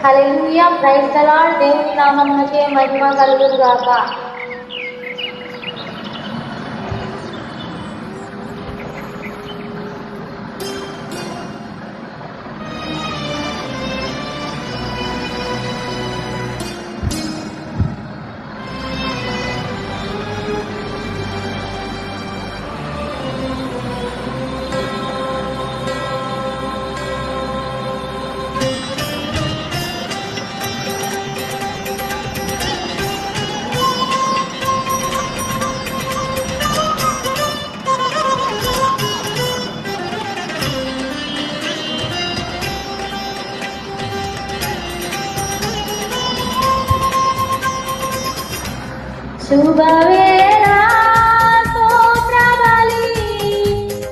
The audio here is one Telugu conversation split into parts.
Hallelujah, praise the lord. దేవుని నామమునకే మహిమ కలుగును గాక. శుభవేళ స్తోత్రబలి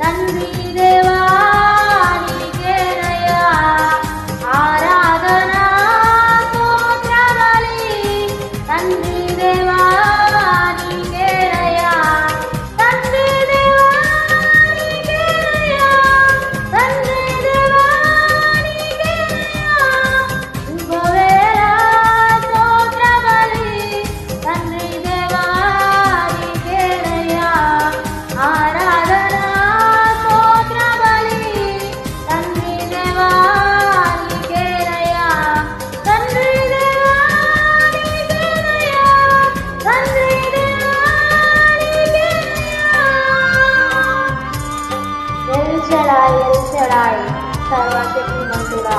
తండ్రి దేవా నీకేనయ్యా ఆరాధన. స్తోత్రబలి తండ్రి దేవా నీకేనయ్యా, తండ్రి దేవా నీకేనయ్యా, తండ్రి దేవా నీకేనయ్యా. శుభవేళ స్తోత్రబలి తండ్రి సర్వశక్తిమంతుడా,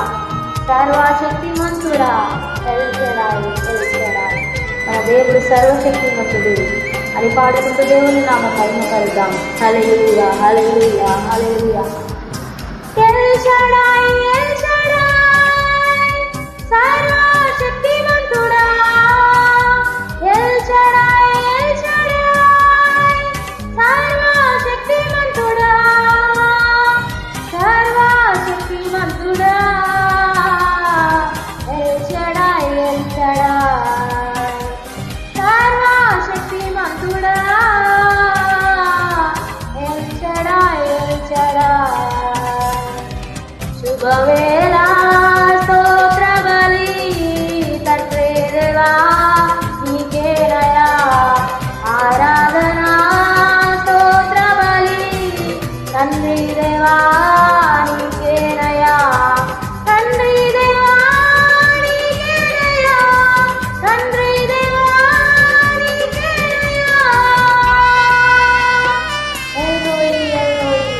సర్వశక్తిమంతుడా, మన దేవుడు సర్వశక్తిమంతుడు అని పాడుకుంటూ దేవుని నామ మహిమ కలుద్దాం. Hallelujah, hallelujah, hallelujah. El Shaddai, El Shaddai, సర్వశక్తిమంతుడా. ఎల్ షడాయ్, ఎల్ షడాయ్, సర్వశక్తిమంతుడా, సర్వశక్తిమంతుడా. ఎల్ షడాయ్, ఎల్ షడాయ్, సర్వశక్తిమంతుడా. El Shaddai, El Shaddai. శుభవేళ స్తోత్రబలి తండ్రి దేవా నీకేనయ్యా ఆరాధన. స్తోత్రబలి తండ్రి దేవా నీకేనయ్యా, తండ్రి దేవా నీకేనయ్యా, తండ్రి దేవా నీకేనయ్యా. ఎల్రోయి, ఎల్రోయి,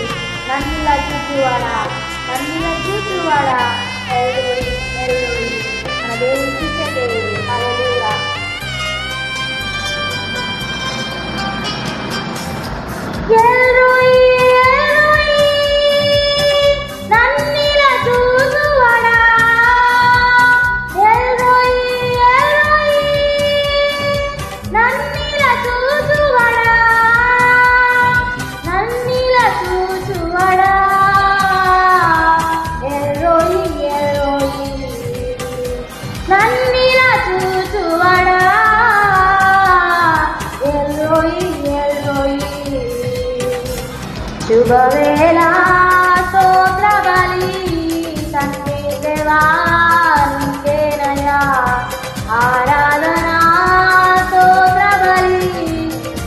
నన్నుల చూచువాడా, నన్నుల చూచువాడా. ఎల్రోయి, ఎల్రోయి, మన దేవుడు చూసే దేవుడు. హల్లెలూయా. ఎల్రోయి, ఎల్రోయి, నన్నుల చూచువాడా. ఎల్రోయి, ఎల్రోయి, నన్నుల చూచువాడా, నన్నుల చూచువాడా. ఎల్రోయి, ఎల్రోయి, నన్నుల చూచువాడా. El Roi, El Roi. శుభవేళ స్తోత్రబలి తండ్రి దేవా నీకేనయ్యా ఆరాధన. స్తోత్రబలి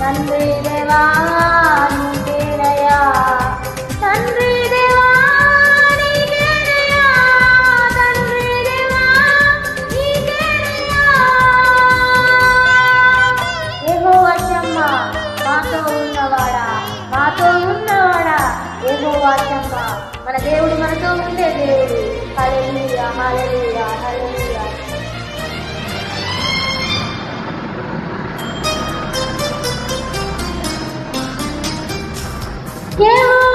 తండ్రి దేవా నీకేనయ్యా, తండ్రి దేవా నీకేనయ్యా, తండ్రి దేవా నీకేనయ్యా. యెహోవా షమ్మా, మాతో ఉన్నవాడా, మాతో ఉన్నవాడా. యెహోవా షమ్మా, మన దేవుడు మనతో ఉండే దేవుడు. హల్లెలూయా, హల్లెలూయా, హల్లెలూయా. యెహోవా